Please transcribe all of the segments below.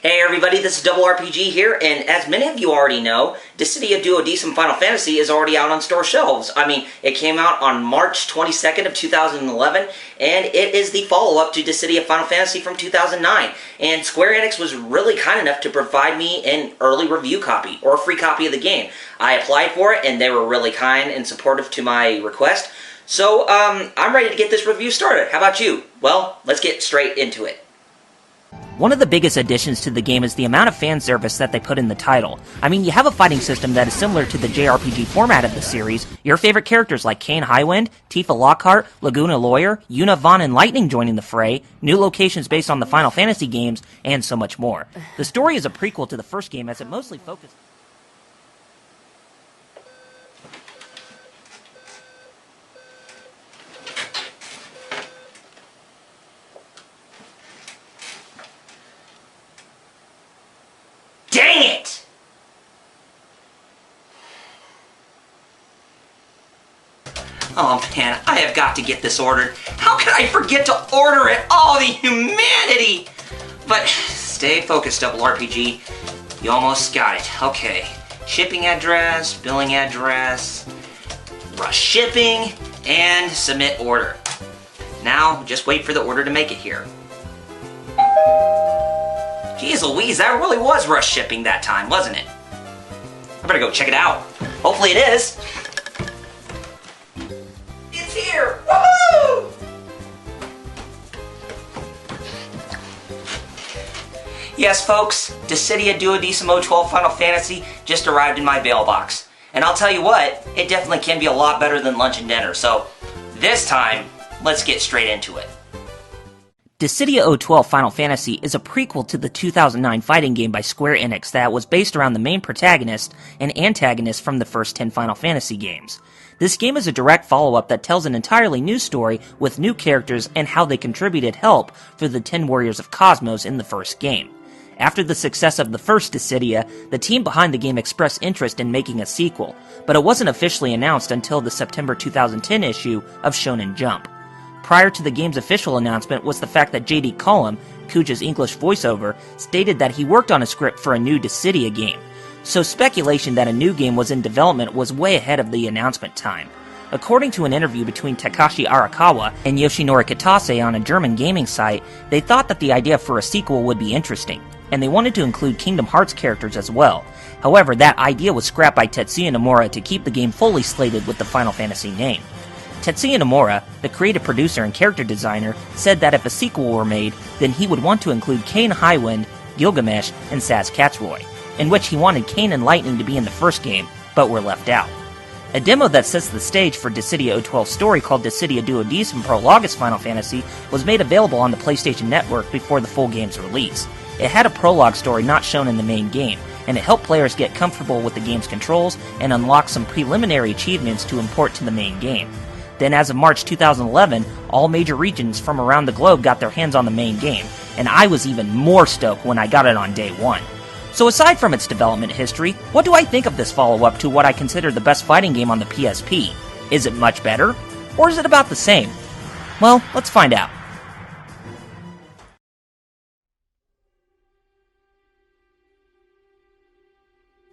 Hey everybody, this is Double RPG here, and as many of you already know, Dissidia Duodecim Final Fantasy is already out on store shelves. I mean, it came out on March 22nd of 2011, and it is the follow-up to Dissidia Final Fantasy from 2009. And Square-Enix was really kind enough to provide me an early review copy, or a free copy of the game. I applied for it, and they were really kind and supportive to my request. So, I'm ready to get this review started. How about you? Well, let's get straight into it. One of the biggest additions to the game is the amount of fan service that they put in the title. I mean, you have a fighting system that is similar to the JRPG format of the series, your favorite characters like Kain Highwind, Tifa Lockhart, Laguna Lawyer, Yuna Vaughn and Lightning joining the fray, new locations based on the Final Fantasy games, and so much more. The story is a prequel to the first game as it mostly focused... Dang it! Oh man, I have got to get this ordered. How could I forget to order it? Oh, the humanity! But stay focused, Double RPG. You almost got it. Okay. Shipping address, billing address, rush shipping, and submit order. Now, just wait for the order to make it here. Jeez Louise, that really was rush shipping that time, wasn't it? I better go check it out. Hopefully it is. It's here! Woohoo! Yes, folks, Dissidia Duodecimo 12 Final Fantasy just arrived in my mailbox. And I'll tell you what, it definitely can be a lot better than lunch and dinner, so this time, let's get straight into it. Dissidia 012 Final Fantasy is a prequel to the 2009 fighting game by Square-Enix that was based around the main protagonist and antagonist from the first 10 Final Fantasy games. This game is a direct follow-up that tells an entirely new story with new characters and how they contributed help for the 10 Warriors of Cosmos in the first game. After the success of the first Dissidia, the team behind the game expressed interest in making a sequel, but it wasn't officially announced until the September 2010 issue of Shonen Jump. Prior to the game's official announcement was the fact that J.D. Cullum, Kuja's English voiceover, stated that he worked on a script for a new Dissidia game, so speculation that a new game was in development was way ahead of the announcement time. According to an interview between Takashi Arakawa and Yoshinori Kitase on a German gaming site, they thought that the idea for a sequel would be interesting, and they wanted to include Kingdom Hearts characters as well. However, that idea was scrapped by Tetsuya Nomura to keep the game fully slated with the Final Fantasy name. Tetsuya Nomura, the creative producer and character designer, said that if a sequel were made, then he would want to include Kain Highwind, Gilgamesh, and Saz Catchroy, in which he wanted Kain and Lightning to be in the first game, but were left out. A demo that sets the stage for Dissidia 012's story called Dissidia Duodecim Prologus Final Fantasy was made available on the PlayStation Network before the full game's release. It had a prologue story not shown in the main game, and it helped players get comfortable with the game's controls and unlock some preliminary achievements to import to the main game. Then as of March 2011, all major regions from around the globe got their hands on the main game, and I was even more stoked when I got it on day one. So aside from its development history, what do I think of this follow-up to what I consider the best fighting game on the PSP? Is it much better? Or is it about the same? Well, let's find out.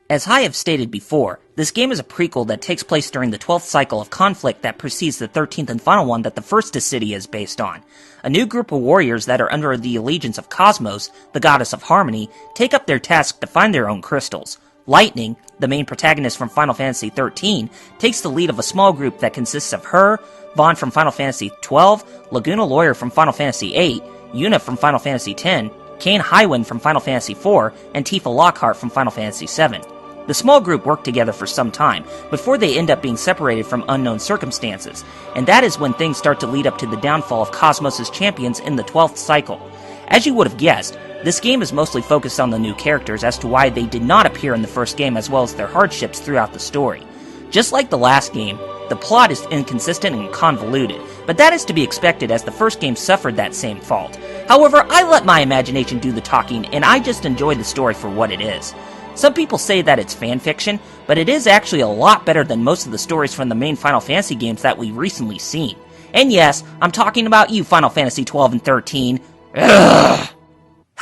As I have stated before, this game is a prequel that takes place during the 12th cycle of conflict that precedes the 13th and final one that the first Dissidia is based on. A new group of warriors that are under the allegiance of Cosmos, the goddess of harmony, take up their task to find their own crystals. Lightning, the main protagonist from Final Fantasy XIII, takes the lead of a small group that consists of her, Vaughn from Final Fantasy XII, Laguna Lawyer from Final Fantasy VIII, Yuna from Final Fantasy X, Kain Highwind from Final Fantasy IV, and Tifa Lockhart from Final Fantasy VII. The small group work together for some time, before they end up being separated from unknown circumstances, and that is when things start to lead up to the downfall of Cosmos' champions in the 12th cycle. As you would have guessed, this game is mostly focused on the new characters as to why they did not appear in the first game as well as their hardships throughout the story. Just like the last game, the plot is inconsistent and convoluted, but that is to be expected as the first game suffered that same fault. However, I let my imagination do the talking, and I just enjoyed the story for what it is. Some people say that it's fanfiction, but it is actually a lot better than most of the stories from the main Final Fantasy games that we've recently seen. And yes, I'm talking about you, Final Fantasy 12 and 13. Ugh.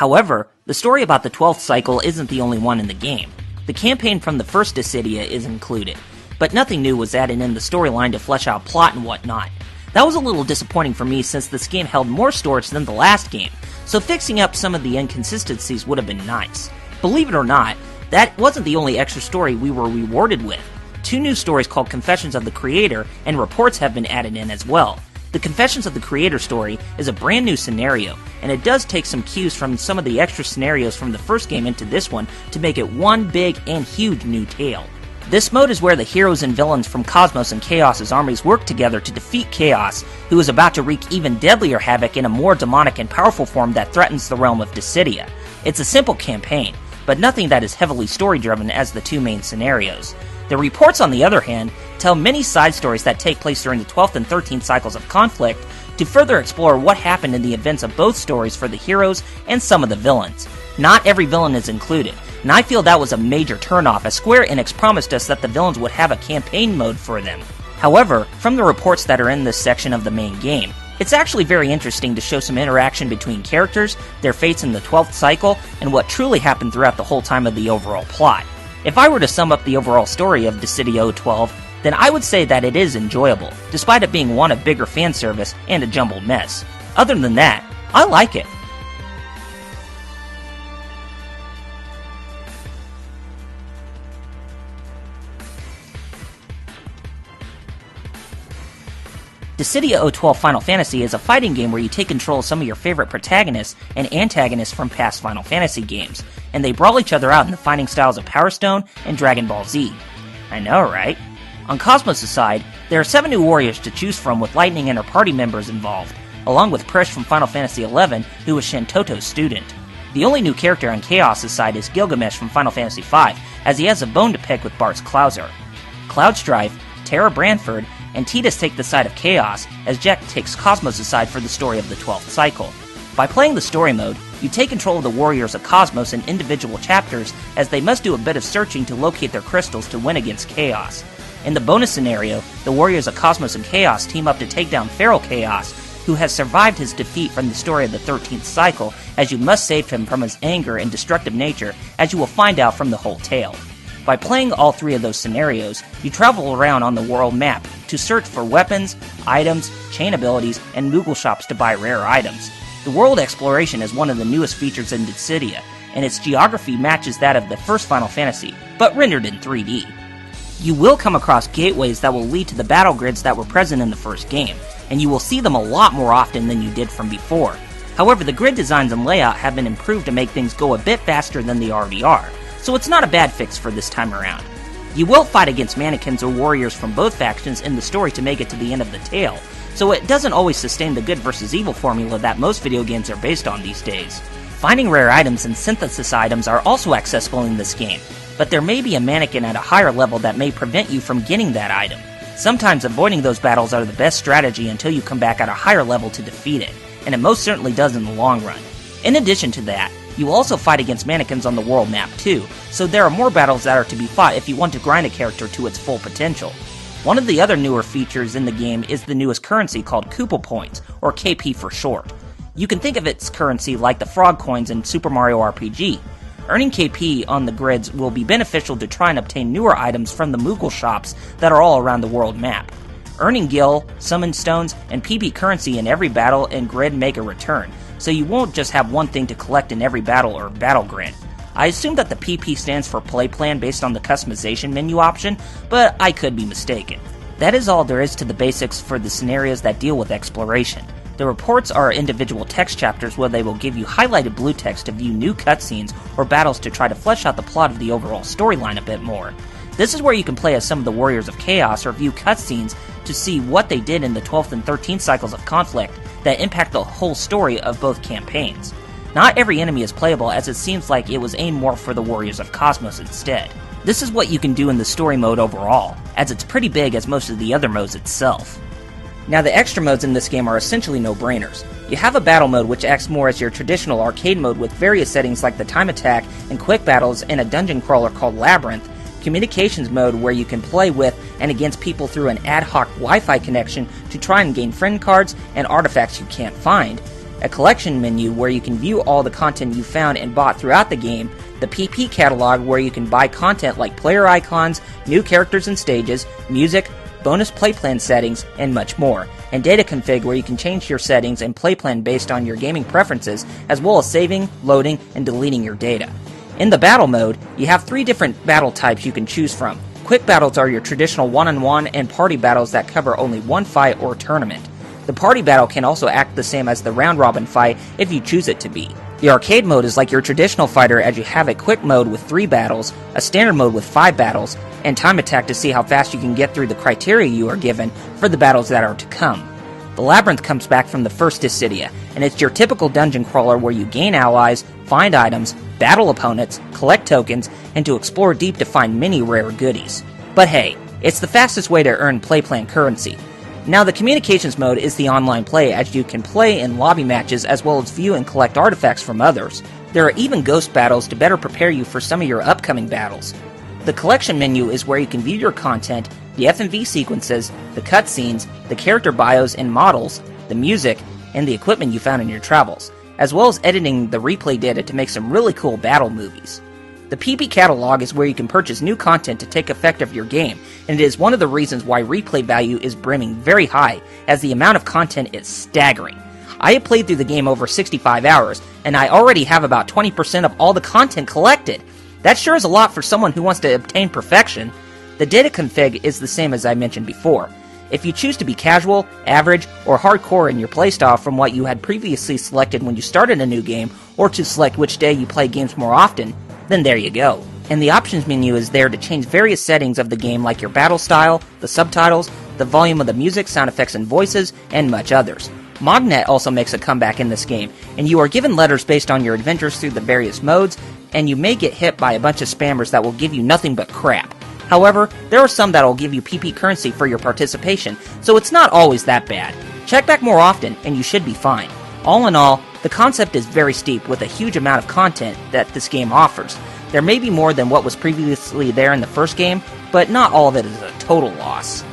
However, the story about the 12th cycle isn't the only one in the game. The campaign from the first Dissidia is included, but nothing new was added in the storyline to flesh out plot and whatnot. That was a little disappointing for me since this game held more storage than the last game, so fixing up some of the inconsistencies would have been nice. Believe it or not, that wasn't the only extra story we were rewarded with. 2 new stories called Confessions of the Creator and Reports have been added in as well. The Confessions of the Creator story is a brand new scenario, and it does take some cues from some of the extra scenarios from the first game into this one to make it one big and huge new tale. This mode is where the heroes and villains from Cosmos and Chaos's armies work together to defeat Chaos, who is about to wreak even deadlier havoc in a more demonic and powerful form that threatens the realm of Dissidia. It's a simple campaign, but nothing that is heavily story-driven as the 2 main scenarios. The reports, on the other hand, tell many side stories that take place during the 12th and 13th cycles of conflict to further explore what happened in the events of both stories for the heroes and some of the villains. Not every villain is included, and I feel that was a major turnoff as Square-Enix promised us that the villains would have a campaign mode for them. However, from the reports that are in this section of the main game, it's actually very interesting to show some interaction between characters, their fates in the 12th cycle, and what truly happened throughout the whole time of the overall plot. If I were to sum up the overall story of Dissidia 12, then I would say that it is enjoyable, despite it being one of bigger fan service and a jumbled mess. Other than that, I like it. Dissidia 12 Final Fantasy is a fighting game where you take control of some of your favorite protagonists and antagonists from past Final Fantasy games, and they brawl each other out in the fighting styles of Power Stone and Dragon Ball Z. I know, right? On Cosmos' side, there are 7 new warriors to choose from with Lightning and her party members involved, along with Prish from Final Fantasy XI, who is Shantoto's student. The only new character on Chaos' side is Gilgamesh from Final Fantasy V, as he has a bone to pick with Bart's Clouser. Cloudstrife, Tara Branford, and Tidus take the side of Chaos, as Jack takes Cosmos' side for the story of the 12th cycle. By playing the story mode, you take control of the warriors of Cosmos in individual chapters, as they must do a bit of searching to locate their crystals to win against Chaos. In the bonus scenario, the warriors of Cosmos and Chaos team up to take down Feral Chaos, who has survived his defeat from the story of the 13th cycle, as you must save him from his anger and destructive nature, as you will find out from the whole tale. By playing all 3 of those scenarios, you travel around on the world map to search for weapons, items, chain abilities, and Moogle shops to buy rare items. The world exploration is one of the newest features in Dissidia, and its geography matches that of the first Final Fantasy, but rendered in 3D. You will come across gateways that will lead to the battle grids that were present in the first game, and you will see them a lot more often than you did from before. However, the grid designs and layout have been improved to make things go a bit faster than they already are, so it's not a bad fix for this time around. You will fight against mannequins or warriors from both factions in the story to make it to the end of the tale, so it doesn't always sustain the good versus evil formula that most video games are based on these days. Finding rare items and synthesis items are also accessible in this game, but there may be a mannequin at a higher level that may prevent you from getting that item. Sometimes avoiding those battles are the best strategy until you come back at a higher level to defeat it, and it most certainly does in the long run. In addition to that, you will also fight against mannequins on the world map too, so there are more battles that are to be fought if you want to grind a character to its full potential. One of the other newer features in the game is the newest currency called Koopa Points, or KP for short. You can think of its currency like the frog coins in Super Mario RPG. Earning KP on the grids will be beneficial to try and obtain newer items from the Moogle shops that are all around the world map. Earning Gil, Summon Stones, and PP currency in every battle and grid make a return, so you won't just have one thing to collect in every battle or battle grid. I assume that the PP stands for Play Plan based on the customization menu option, but I could be mistaken. That is all there is to the basics for the scenarios that deal with exploration. The reports are individual text chapters where they will give you highlighted blue text to view new cutscenes or battles to try to flesh out the plot of the overall storyline a bit more. This is where you can play as some of the Warriors of Chaos or view cutscenes to see what they did in the 12th and 13th cycles of conflict that impact the whole story of both campaigns. Not every enemy is playable, as it seems like it was aimed more for the Warriors of Cosmos instead. This is what you can do in the story mode overall, as it's pretty big as most of the other modes itself. Now, the extra modes in this game are essentially no-brainers. You have a battle mode which acts more as your traditional arcade mode with various settings like the time attack and quick battles, and a dungeon crawler called Labyrinth, communications mode where you can play with and against people through an ad hoc Wi-Fi connection to try and gain friend cards and artifacts you can't find, a collection menu where you can view all the content you found and bought throughout the game, the PP catalog where you can buy content like player icons, new characters and stages, music, bonus playplan settings, and much more, and data config where you can change your settings and playplan based on your gaming preferences, as well as saving, loading, and deleting your data. In the battle mode, you have 3 different battle types you can choose from. Quick battles are your traditional one-on-one and party battles that cover only one fight or tournament. The party battle can also act the same as the round-robin fight if you choose it to be. The arcade mode is like your traditional fighter as you have a quick mode with 3 battles, a standard mode with 5 battles, and time attack to see how fast you can get through the criteria you are given for the battles that are to come. The Labyrinth comes back from the first Dissidia, and it's your typical dungeon crawler where you gain allies, find items, battle opponents, collect tokens, and to explore deep to find many rare goodies. But hey, it's the fastest way to earn playplan currency. Now the communications mode is the online play as you can play in lobby matches as well as view and collect artifacts from others. There are even ghost battles to better prepare you for some of your upcoming battles. The collection menu is where you can view your content, the FMV sequences, the cutscenes, the character bios and models, the music, and the equipment you found in your travels, as well as editing the replay data to make some really cool battle movies. The PP catalog is where you can purchase new content to take effect of your game, and it is one of the reasons why replay value is brimming very high, as the amount of content is staggering. I have played through the game over 65 hours, and I already have about 20% of all the content collected. That sure is a lot for someone who wants to obtain perfection. The data config is the same as I mentioned before. If you choose to be casual, average, or hardcore in your playstyle from what you had previously selected when you started a new game, or to select which day you play games more often, then there you go. And the options menu is there to change various settings of the game like your battle style, the subtitles, the volume of the music, sound effects and voices, and much others. Mognet also makes a comeback in this game, and you are given letters based on your adventures through the various modes, and you may get hit by a bunch of spammers that will give you nothing but crap. However, there are some that will give you PP currency for your participation, so it's not always that bad. Check back more often, and you should be fine. All in all, the concept is very steep with a huge amount of content that this game offers. There may be more than what was previously there in the first game, but not all of it is a total loss.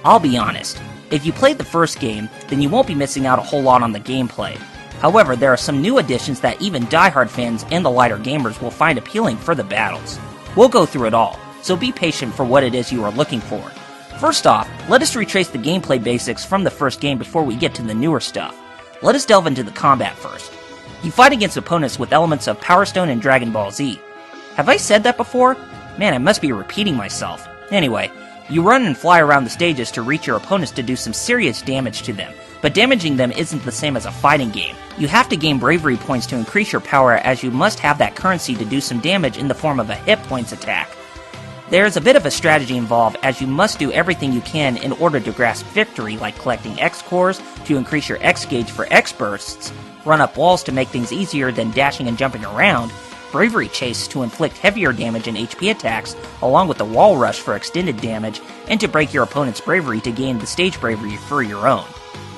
I'll be honest, if you played the first game, then you won't be missing out a whole lot on the gameplay. However, there are some new additions that even diehard fans and the lighter gamers will find appealing for the battles. We'll go through it all, so be patient for what it is you are looking for. First off, let us retrace the gameplay basics from the first game before we get to the newer stuff. Let us delve into the combat first. You fight against opponents with elements of Power Stone and Dragon Ball Z. Have I said that before? Man, I must be repeating myself. Anyway, you run and fly around the stages to reach your opponents to do some serious damage to them, but damaging them isn't the same as a fighting game. You have to gain bravery points to increase your power as you must have that currency to do some damage in the form of a hit points attack. There is a bit of a strategy involved as you must do everything you can in order to grasp victory, like collecting X cores to increase your X gauge for X bursts, run up walls to make things easier than dashing and jumping around, bravery chase to inflict heavier damage and HP attacks, along with the wall rush for extended damage, and to break your opponent's bravery to gain the stage bravery for your own.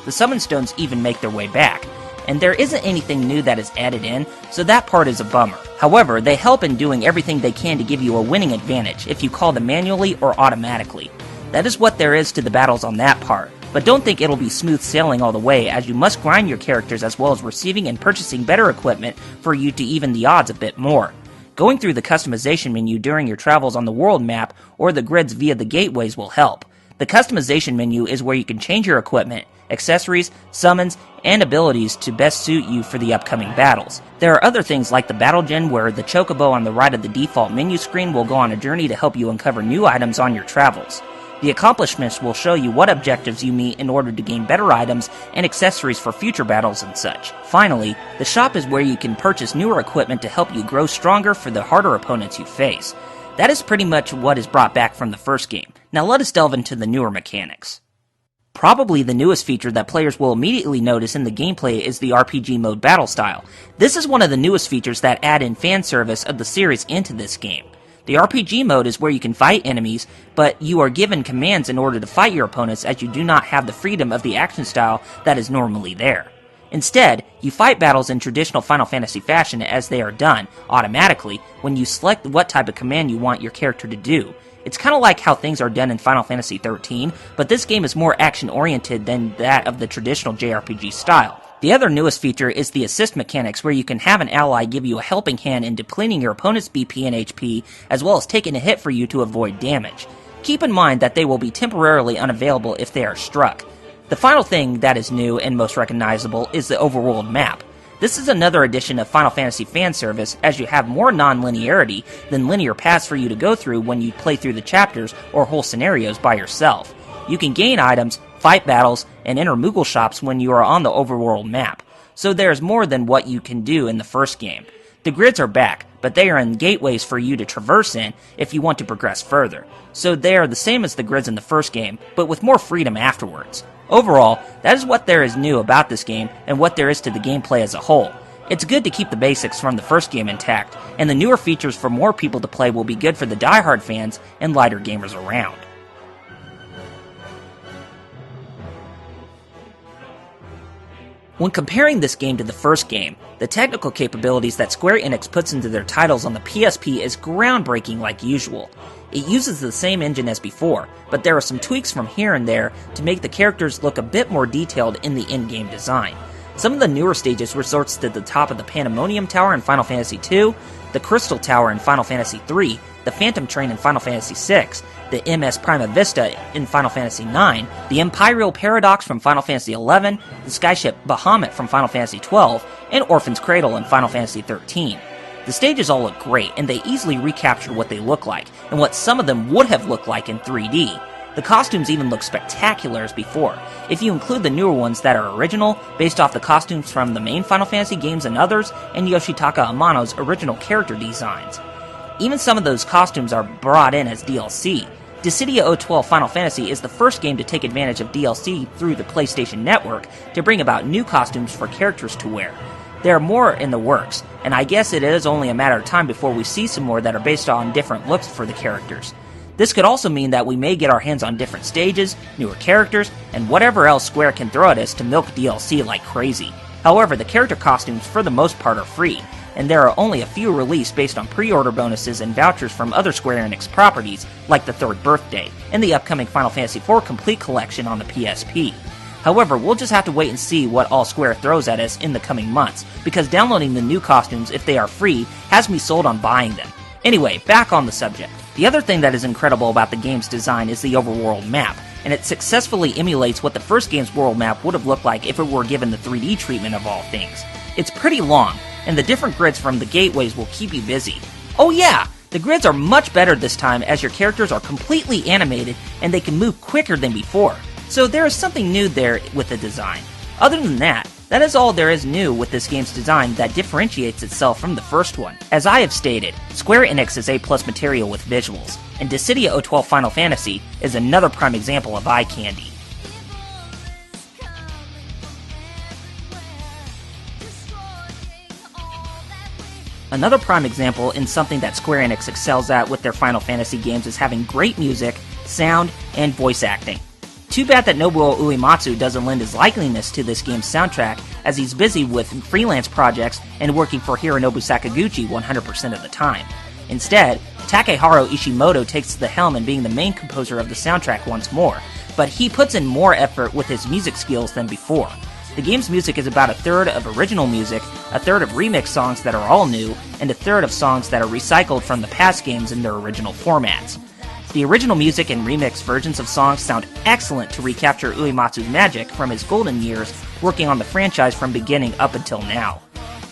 The summon stones even make their way back, and there isn't anything new that is added in, so that part is a bummer. However, they help in doing everything they can to give you a winning advantage if you call them manually or automatically. That is what there is to the battles on that part, but don't think it'll be smooth sailing all the way as you must grind your characters as well as receiving and purchasing better equipment for you to even the odds a bit more. Going through the customization menu during your travels on the world map or the grids via the gateways will help. The customization menu is where you can change your equipment, accessories, summons, and abilities to best suit you for the upcoming battles. There are other things like the Battle Gen where the chocobo on the right of the default menu screen will go on a journey to help you uncover new items on your travels. The accomplishments will show you what objectives you meet in order to gain better items and accessories for future battles and such. Finally, the shop is where you can purchase newer equipment to help you grow stronger for the harder opponents you face. That is pretty much what is brought back from the first game. Now let us delve into the newer mechanics. Probably the newest feature that players will immediately notice in the gameplay is the RPG mode battle style. This is one of the newest features that add in fan service of the series into this game. The RPG mode is where you can fight enemies, but you are given commands in order to fight your opponents as you do not have the freedom of the action style that is normally there. Instead, you fight battles in traditional Final Fantasy fashion as they are done, automatically, when you select what type of command you want your character to do. It's kind of like how things are done in Final Fantasy XIII, but this game is more action-oriented than that of the traditional JRPG style. The other newest feature is the assist mechanics, where you can have an ally give you a helping hand in depleting your opponent's BP and HP, as well as taking a hit for you to avoid damage. Keep in mind that they will be temporarily unavailable if they are struck. The final thing that is new and most recognizable is the overworld map. This is another addition of Final Fantasy fan service, as you have more non-linearity than linear paths for you to go through when you play through the chapters or whole scenarios by yourself. You can gain items, fight battles, and enter Moogle shops when you are on the overworld map, so there's more than what you can do in the first game. The grids are back, but they are in gateways for you to traverse in if you want to progress further, so they are the same as the grids in the first game, but with more freedom afterwards. Overall, that is what there is new about this game and what there is to the gameplay as a whole. It's good to keep the basics from the first game intact, and the newer features for more people to play will be good for the die-hard fans and lighter gamers around. When comparing this game to the first game, the technical capabilities that Square-Enix puts into their titles on the PSP is groundbreaking like usual. It uses the same engine as before, but there are some tweaks from here and there to make the characters look a bit more detailed in the in-game design. Some of the newer stages resorts to the top of the Pandemonium Tower in Final Fantasy II, the Crystal Tower in Final Fantasy III, the Phantom Train in Final Fantasy VI, the MS Prima Vista in Final Fantasy IX, the Imperial Paradox from Final Fantasy XI, the Skyship Bahamut from Final Fantasy XII, and Orphan's Cradle in Final Fantasy XIII. The stages all look great, and they easily recaptured what they look like, and what some of them would have looked like in 3D. The costumes even look spectacular as before, if you include the newer ones that are original, based off the costumes from the main Final Fantasy games and others, and Yoshitaka Amano's original character designs. Even some of those costumes are brought in as DLC. Dissidia 012 Final Fantasy is the first game to take advantage of DLC through the PlayStation Network to bring about new costumes for characters to wear. There are more in the works, and I guess it is only a matter of time before we see some more that are based on different looks for the characters. This could also mean that we may get our hands on different stages, newer characters, and whatever else Square can throw at us to milk DLC like crazy. However, the character costumes for the most part are free, and there are only a few released based on pre-order bonuses and vouchers from other Square-Enix properties, like the Third Birthday, and the upcoming Final Fantasy IV Complete Collection on the PSP. However, we'll just have to wait and see what all Square throws at us in the coming months, because downloading the new costumes, if they are free, has me sold on buying them. Anyway, back on the subject. The other thing that is incredible about the game's design is the overworld map, and it successfully emulates what the first game's world map would have looked like if it were given the 3D treatment of all things. It's pretty long, and the different grids from the gateways will keep you busy. Oh yeah! The grids are much better this time as your characters are completely animated and they can move quicker than before, so there is something new there with the design. Other than that, that is all there is new with this game's design that differentiates itself from the first one. As I have stated, Square-Enix is A+ material with visuals, and Dissidia 012 Final Fantasy is another prime example of eye candy. Another prime example in something that Square-Enix excels at with their Final Fantasy games is having great music, sound, and voice acting. Too bad that Nobuo Uematsu doesn't lend his likeliness to this game's soundtrack, as he's busy with freelance projects and working for Hironobu Sakaguchi 100% of the time. Instead, Takeharu Ishimoto takes the helm in being the main composer of the soundtrack once more, but he puts in more effort with his music skills than before. The game's music is about a third of original music, a third of remix songs that are all new, and a third of songs that are recycled from the past games in their original formats. The original music and remix versions of songs sound excellent to recapture Uematsu's magic from his golden years working on the franchise from beginning up until now.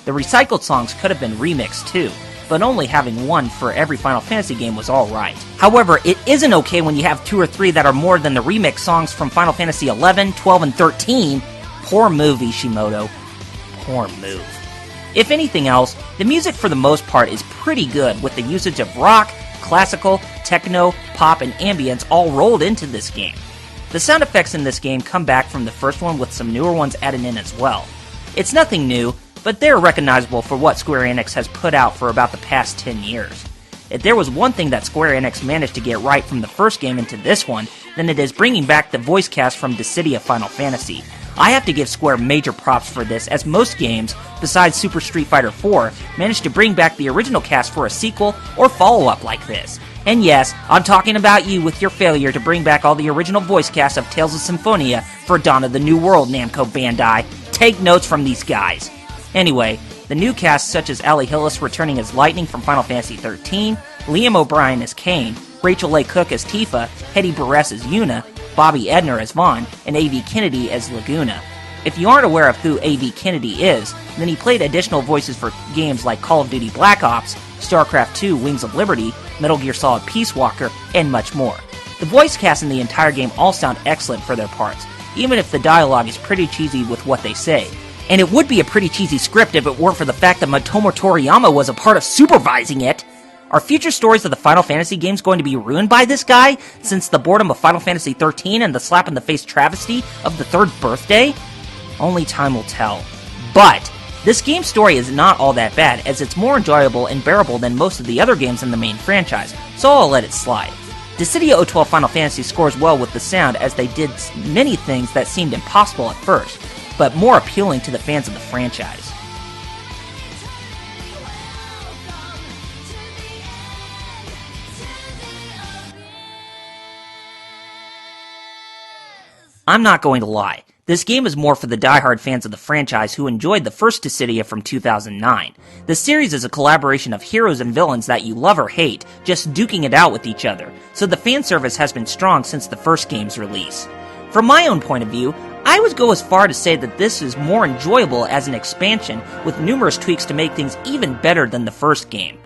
The recycled songs could have been remixed too, but only having one for every Final Fantasy game was alright. However, it isn't okay when you have 2 or 3 that are more than the remix songs from Final Fantasy 11, 12, and 13. Poor move, Ishimoto. Poor move. If anything else, the music for the most part is pretty good with the usage of rock, classical, techno, pop, and ambience all rolled into this game. The sound effects in this game come back from the first one with some newer ones added in as well. It's nothing new, but they're recognizable for what Square-Enix has put out for about the past 10 years. If there was one thing that Square-Enix managed to get right from the first game into this one, then it is bringing back the voice cast from Dissidia Final Fantasy. I have to give Square major props for this, as most games, besides Super Street Fighter 4, managed to bring back the original cast for a sequel or follow-up like this. And yes, I'm talking about you with your failure to bring back all the original voice cast of Tales of Symphonia for Dawn of the New World, Namco Bandai. Take notes from these guys. Anyway, the new cast such as Ali Hillis returning as Lightning from Final Fantasy XIII, Liam O'Brien as Kain, Rachel A. Cook as Tifa, Hetty Burress as Yuna, Bobby Edner as Vaughn, and A.V. Kennedy as Laguna. If you aren't aware of who A.V. Kennedy is, then he played additional voices for games like Call of Duty Black Ops, StarCraft II Wings of Liberty, Metal Gear Solid Peace Walker, and much more. The voice cast in the entire game all sound excellent for their parts, even if the dialogue is pretty cheesy with what they say. And it would be a pretty cheesy script if it weren't for the fact that Motomo Toriyama was a part of supervising it. Are future stories of the Final Fantasy games going to be ruined by this guy, since the boredom of Final Fantasy XIII and the slap-in-the-face travesty of the third birthday? Only time will tell. But this game's story is not all that bad, as it's more enjoyable and bearable than most of the other games in the main franchise, so I'll let it slide. Dissidia 012 Final Fantasy scores well with the sound, as they did many things that seemed impossible at first, but more appealing to the fans of the franchise. I'm not going to lie. This game is more for the die-hard fans of the franchise who enjoyed the first Dissidia from 2009. The series is a collaboration of heroes and villains that you love or hate, just duking it out with each other, so the fan service has been strong since the first game's release. From my own point of view, I would go as far to say that this is more enjoyable as an expansion, with numerous tweaks to make things even better than the first game.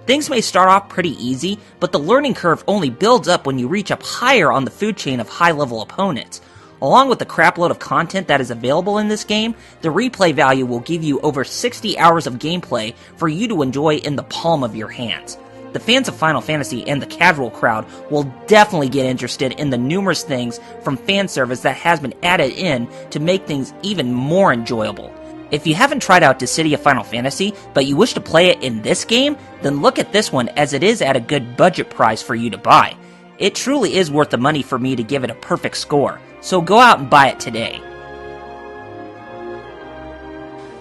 Things may start off pretty easy, but the learning curve only builds up when you reach up higher on the food chain of high-level opponents. Along with the crapload of content that is available in this game, the replay value will give you over 60 hours of gameplay for you to enjoy in the palm of your hands. The fans of Final Fantasy and the casual crowd will definitely get interested in the numerous things from fan service that has been added in to make things even more enjoyable. If you haven't tried out Dissidia Final Fantasy, but you wish to play it in this game, then look at this one, as it is at a good budget price for you to buy. It truly is worth the money for me to give it a perfect score, so go out and buy it today.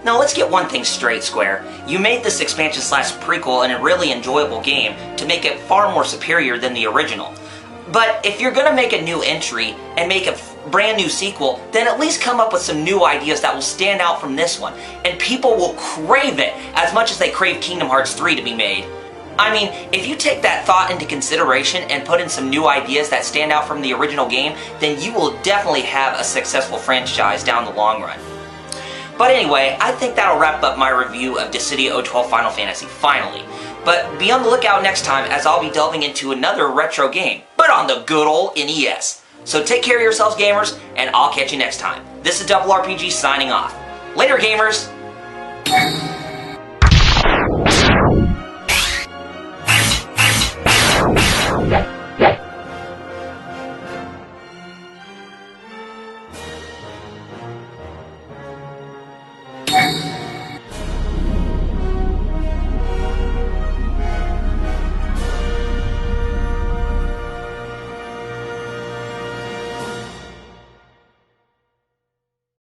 Now let's get one thing straight, Square. You made this expansion slash prequel in a really enjoyable game to make it far more superior than the original. But if you're gonna make a new entry and make a brand new sequel, then at least come up with some new ideas that will stand out from this one, and people will crave it as much as they crave Kingdom Hearts 3 to be made. I mean, if you take that thought into consideration and put in some new ideas that stand out from the original game, then you will definitely have a successful franchise down the long run. But anyway, I think that'll wrap up my review of Dissidia 012 Final Fantasy, finally. But be on the lookout next time, as I'll be delving into another retro game, but on the good old NES. So take care of yourselves, gamers, and I'll catch you next time. This is RRPG signing off. Later, gamers!